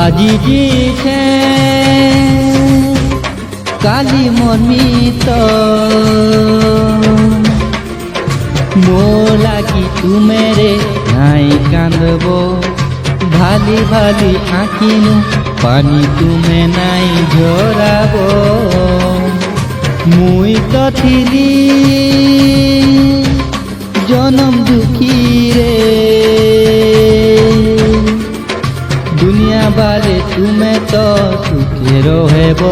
আজি দিছে কালি মনমিত মো লাগি তুমেরে নাই কান্দব ভালি ভালি আঁকিনু পানি তুমে নাই ঝরাব মুই তো থিলি জনম দুঃখী রে দুনিয়া বারে তুমে তো সুখে রহেব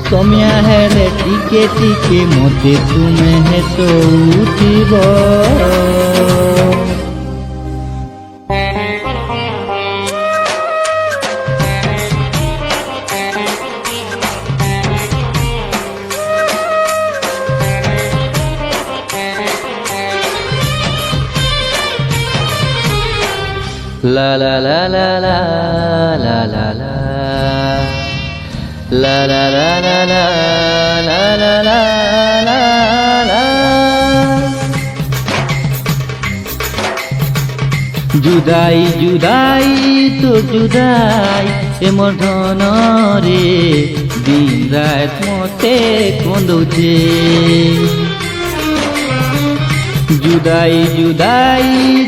সময়া হেলে টিকে টিকে মতে তুমে হেত উঠিব La la la la la la la la la la la la la la la la la la জুদাই জুদাই তো জুদাই এমন ধনরে দিন রাত মতে কন্দুছে জুদাই জুদাই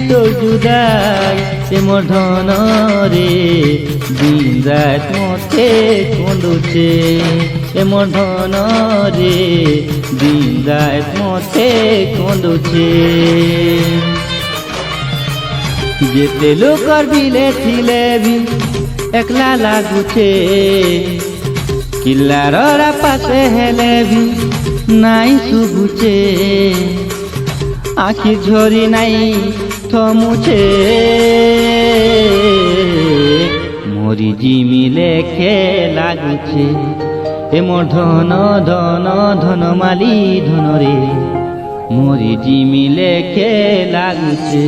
তো জুদাই এমন ধনরে দিন রাত মতে কন্দুছে এমন ধনরে দিন রাত মতে কন্দুছে যেতে লোকর বিলে ছিলে ভি একলা লাগুছে কিল্লার পাশে হেলে ভি নাই শুভুছে আখি ঝরি নাই থমুছে মরি জিমি লেখে লাগুছে এমন ধন ধন ধন মালি ধনরে মরি জিমি লেখে লাগুছে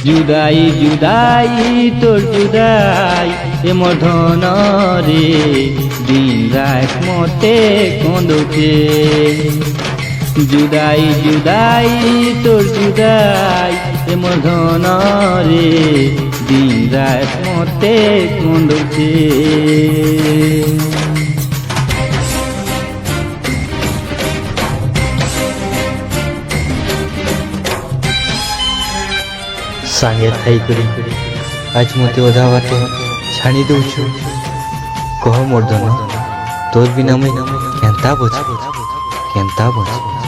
জুদাই জুদাই তোর জুদাই এমন ধনরে দিন রাত মতে কন্দুছে জুদাই জুদাই তোর জুদাই এমন ধনরে দিন রাত মতে কন্দুছে ସାଙ୍ଗେ ଥାଇକରି ଆଜି ମୋତେ ଅଧା ବାଟ ଛାଣି ଦେଉଛୁ କହ ମୋର୍ ଧନ ତୋର ବିନା ମୁଇଁ କେନ୍ତା ବଞ୍ଚି